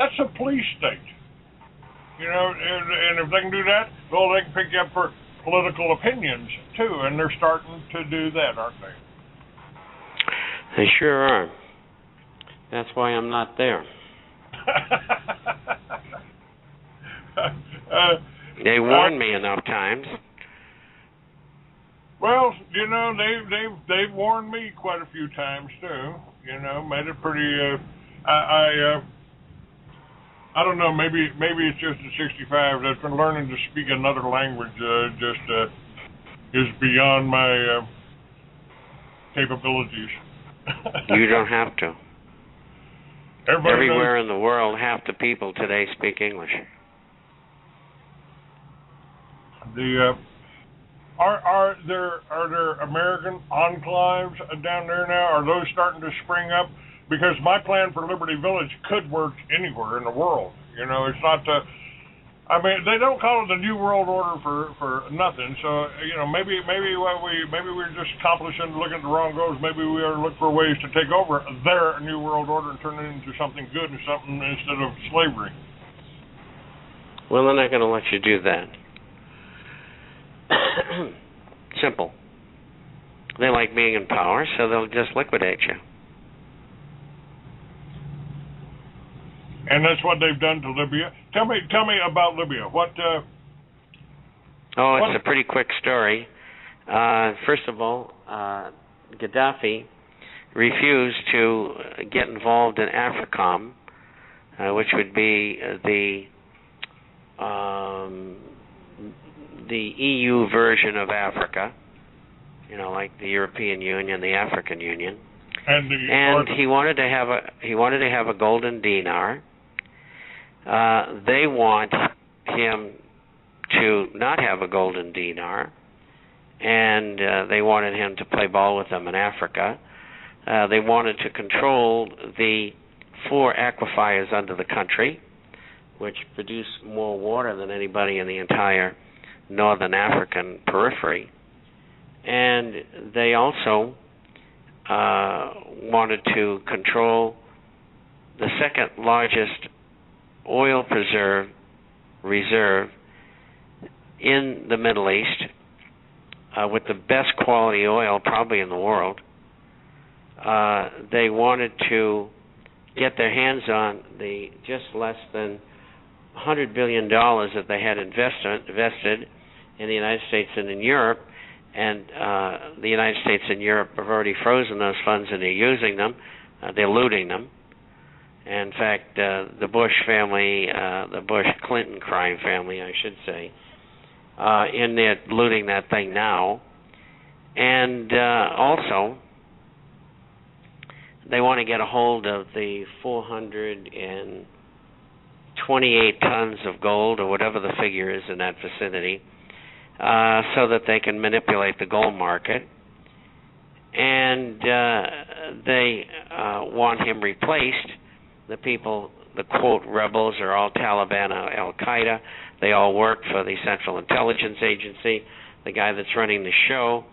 That's a police state. You know, and if they can do that, well, they can pick you up for political opinions too, and they're starting to do that, aren't they? They sure are. That's why I'm not there. They warned me enough times. Well, you know, they've warned me quite a few times too. You know, made it pretty. I don't know. Maybe it's just at 65 that's been learning to speak another language. Is beyond my capabilities. You don't have to. Everywhere in the world, half the people today speak English. Are there American enclaves down there now? Are those starting to spring up? Because my plan for Liberty Village could work anywhere in the world. You know, it's not. I mean, they don't call it the New World Order for nothing. So you know, maybe we're just accomplishing looking at the wrong goals. Maybe we ought to look for ways to take over their New World Order and turn it into something good and something instead of slavery. Well, they're not going to let you do that. Simple. They like being in power, so they'll just liquidate you. And that's what they've done to Libya. Tell me about Libya. It's a pretty quick story. First of all, Gaddafi refused to get involved in AFRICOM, which would be the EU version of Africa. You know, like the European Union, the African Union. And he wanted to have a golden dinar. They want him to not have a golden dinar, and they wanted him to play ball with them in Africa. They wanted to control the 4 aquifers under the country, which produce more water than anybody in the entire northern African periphery. And they also wanted to control the second largest oil reserve in the Middle East, with the best quality oil probably in the world. They wanted to get their hands on the just less than $100 billion that they had invested in the United States and in Europe, and the United States and Europe have already frozen those funds and they're using them. They're looting them. In fact, the Bush family, the Bush-Clinton crime family, I should say, in there looting that thing now. And also, they want to get a hold of the 428 tons of gold, or whatever the figure is in that vicinity, so that they can manipulate the gold market. And they want him replaced. The people, the quote rebels, are all Taliban or Al-Qaeda. They all work for the Central Intelligence Agency. The guy that's running the show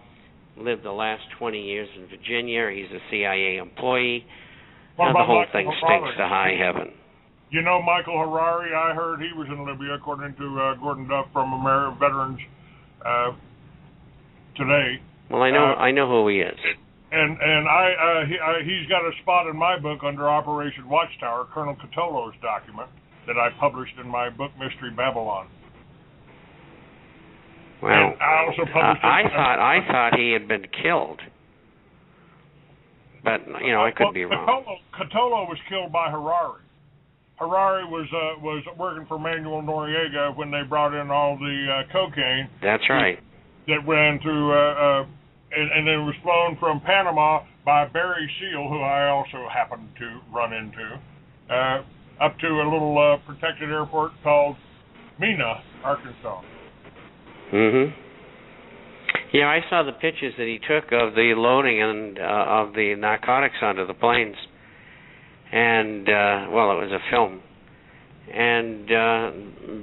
lived the last 20 years in Virginia. He's a CIA employee. And the whole thing stinks to high heaven. You know Michael Harari? I heard he was in Libya, according to Gordon Duff from American Veterans Today. Well, I know who he is. And he's got a spot in my book under Operation Watchtower, Colonel Catolo's document that I published in my book Mystery Babylon. Well, and I also published. I thought he had been killed, but you know I could be wrong. Catolo was killed by Harari. Harari was working for Manuel Noriega when they brought in all the cocaine. That's right. That ran through. And it was flown from Panama by Barry Seal, who I also happened to run into, up to a little protected airport called Mena, Arkansas. Yeah, I saw the pictures that he took of the loading and of the narcotics onto the planes, and well, it was a film. And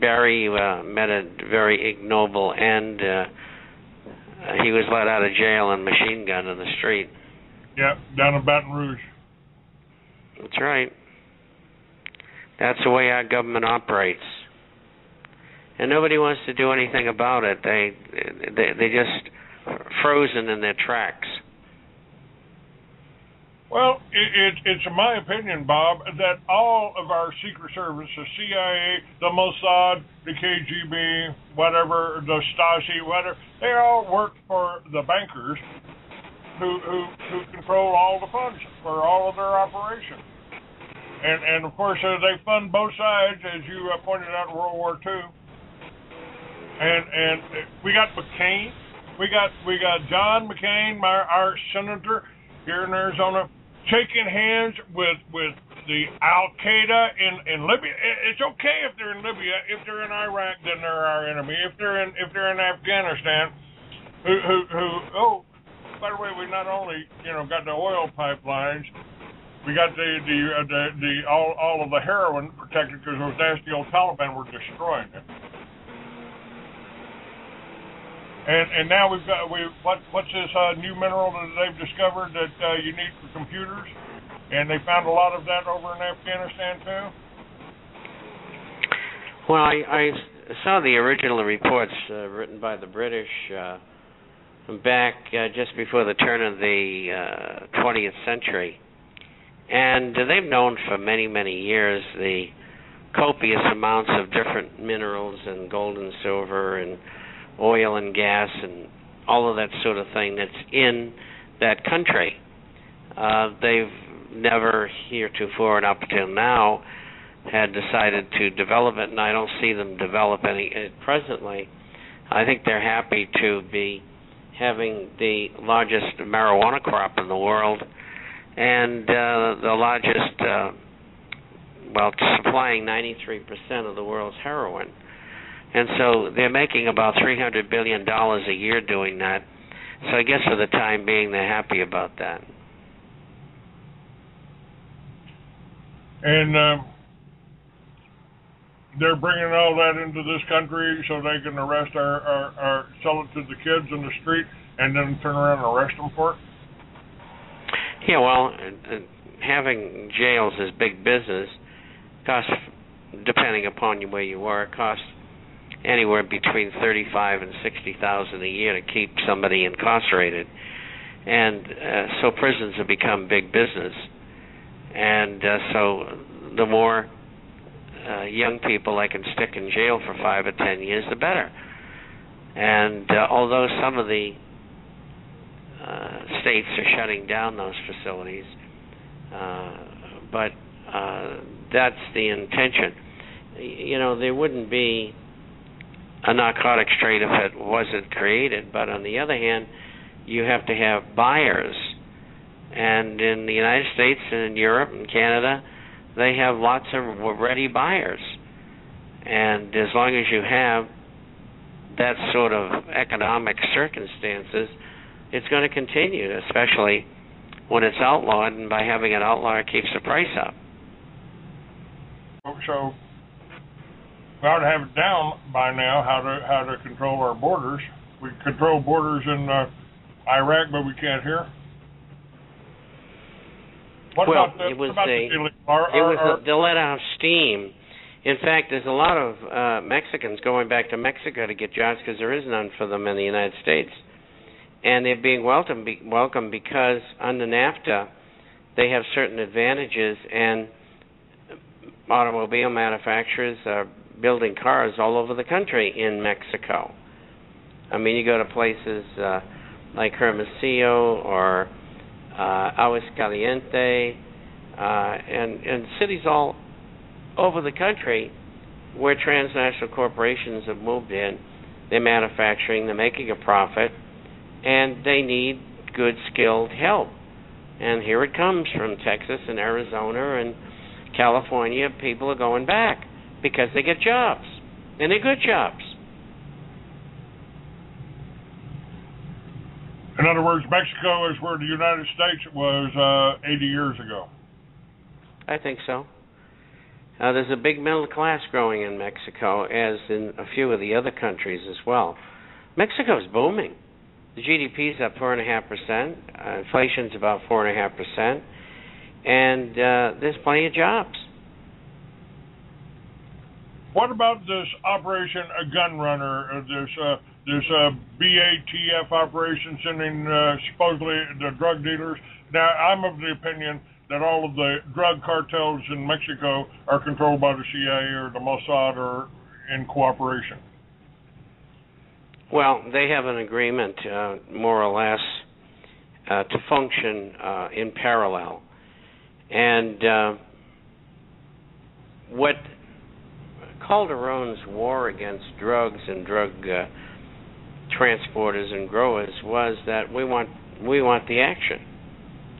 Barry met a very ignoble end. He was let out of jail and machine gunned in the street. Yep, down in Baton Rouge. That's right. That's the way our government operates. And nobody wants to do anything about it. They just frozen in their tracks. Well, it's my opinion, Bob, that all of our secret service, the CIA, the Mossad, the KGB, whatever, the Stasi, whatever, they all work for the bankers who control all the funds for all of their operations. And of course, they fund both sides, as you pointed out in World War II. And we got McCain, we got John McCain, our senator here in Arizona, shaking hands with the Al Qaeda in Libya. It's okay if they're in Libya. If they're in Iraq, then they're our enemy. If they're in Afghanistan, oh, by the way, we not only got the oil pipelines, we got the all of the heroin protected because those nasty old Taliban were destroying it. And now what's this new mineral that they've discovered that you need for computers? And they found a lot of that over in Afghanistan too. Well, I saw the original reports written by the British back just before the turn of the 20th century, and they've known for many, many years the copious amounts of different minerals and gold and silver and oil and gas and all of that sort of thing that's in that country. They've never heretofore and up until now had decided to develop it, and I don't see them developing it presently. I think they're happy to be having the largest marijuana crop in the world and the largest, supplying 93% of the world's heroin. And so they're making about $300 billion a year doing that. So I guess for the time being, they're happy about that. And they're bringing all that into this country so they can arrest our sell it to the kids in the street and then turn around and arrest them for it? Yeah, well, having jails is big business. Costs, depending upon where you are, costs anywhere between $35,000 and $60,000 a year to keep somebody incarcerated, and so prisons have become big business, and so the more young people I can stick in jail for 5 or 10 years, the better. And although some of the states are shutting down those facilities, but that's the intention. There wouldn't be a narcotics trade if it wasn't created, but on the other hand, you have to have buyers. And in the United States and in Europe and Canada, they have lots of ready buyers. And as long as you have that sort of economic circumstances, it's going to continue, especially when it's outlawed, and by having it outlawed, it keeps the price up. So we ought to have it down by now how to control our borders. We control borders in Iraq, but we can't here. They let out steam. In fact, there's a lot of Mexicans going back to Mexico to get jobs because there is none for them in the United States. And they're being welcomed because under NAFTA, they have certain advantages, and automobile manufacturers are building cars all over the country in Mexico. I mean, you go to places like Hermosillo or Aguascalientes, and cities all over the country where transnational corporations have moved in. They're manufacturing, they're making a profit, and they need good, skilled help. And here it comes from Texas and Arizona and California. People are going back because they get jobs, and they're good jobs. In other words, Mexico is where the United States was 80 years ago. I think so. There's a big middle class growing in Mexico, as in a few of the other countries as well. Mexico's booming. The GDP is up 4.5%. Inflation's about 4.5%. And there's plenty of jobs. What about this Operation Gun Runner? This BATF operation sending supposedly the drug dealers. Now, I'm of the opinion that all of the drug cartels in Mexico are controlled by the CIA or the Mossad or in cooperation. Well, they have an agreement, more or less, to function in parallel. And what Calderon's war against drugs and drug transporters and growers was that we want the action.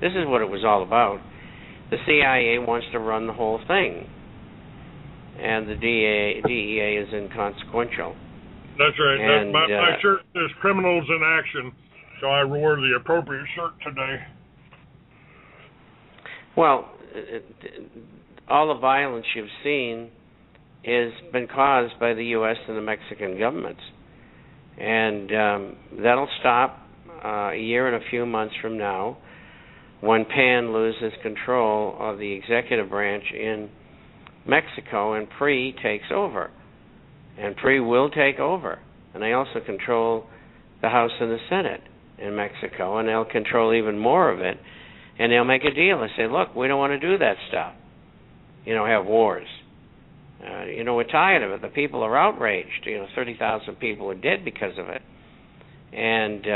This is what it was all about. The CIA wants to run the whole thing, and the DEA is inconsequential. That's right. And, my shirt says "Criminals in Action," so I wore the appropriate shirt today. Well, all the violence you've seen has been caused by the U.S. and the Mexican governments, and that'll stop a year and a few months from now, when PAN loses control of the executive branch in Mexico and PRI takes over. And PRI will take over. And they also control the House and the Senate in Mexico, and they'll control even more of it. And they'll make a deal and say, look, we don't want to do that stuff. Have wars. We're tired of it. The people are outraged. 30,000 people are dead because of it. And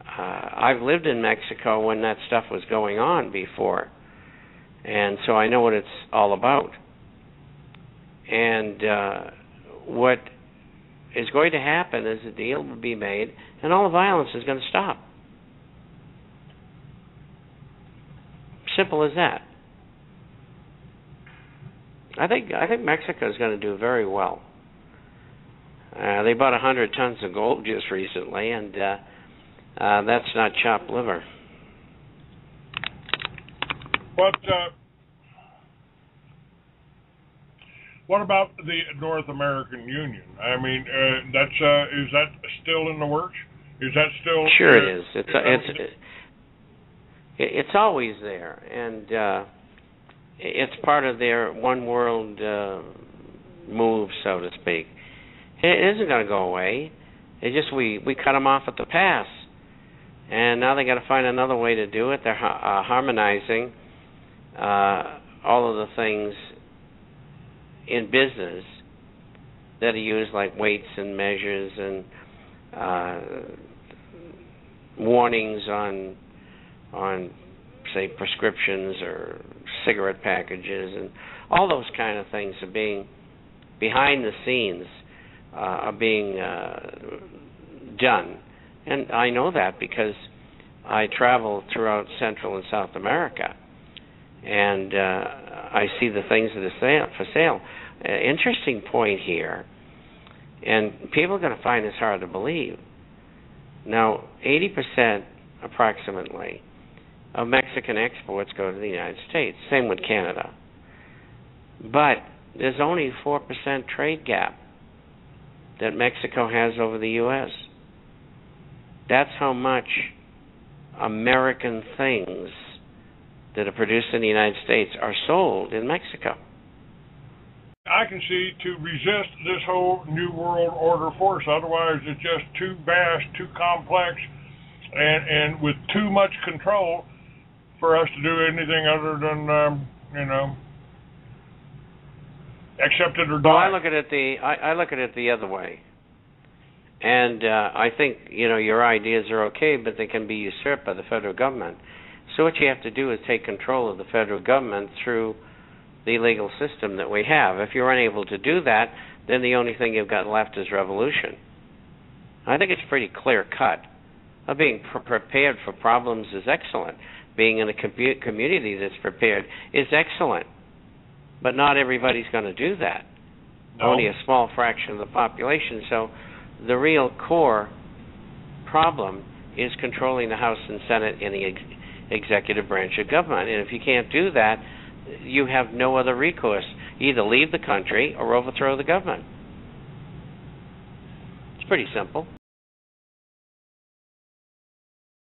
I've lived in Mexico when that stuff was going on before, and so I know what it's all about. And what is going to happen is a deal will be made, and all the violence is going to stop. Simple as that. I think Mexico is going to do very well. They bought 100 tons of gold just recently, and that's not chopped liver. What about the North American Union? I mean, is that still in the works? Is that still? Sure, it is. It's always there, and it's part of their one world move, so to speak. It isn't going to go away. It's just we cut them off at the pass. And now they got to find another way to do it. They're harmonizing all of the things in business that are used, like weights and measures and warnings on say prescriptions or cigarette packages, and all those kind of things are being behind the scenes are being done. And I know that because I travel throughout Central and South America, and I see the things that are for sale. Interesting point here, and people are going to find this hard to believe. Now, 80% approximately of Mexican exports go to the United States. Same with Canada. But there's only 4% trade gap that Mexico has over the U.S. That's how much American things that are produced in the United States are sold in Mexico. I can see to resist this whole New World Order force. Otherwise, it's just too vast, too complex, and with too much control for us to do anything other than, accept it or die. Well, I look at it the other way. And I think, your ideas are okay, but they can be usurped by the federal government. So what you have to do is take control of the federal government through the legal system that we have. If you're unable to do that, then the only thing you've got left is revolution. I think it's pretty clear cut. Being prepared for problems is excellent. Being in a community that's prepared is excellent. But not everybody's going to do that. No. Only a small fraction of the population. So the real core problem is controlling the House and Senate and the executive branch of government. And if you can't do that, you have no other recourse. Either leave the country or overthrow the government. It's pretty simple.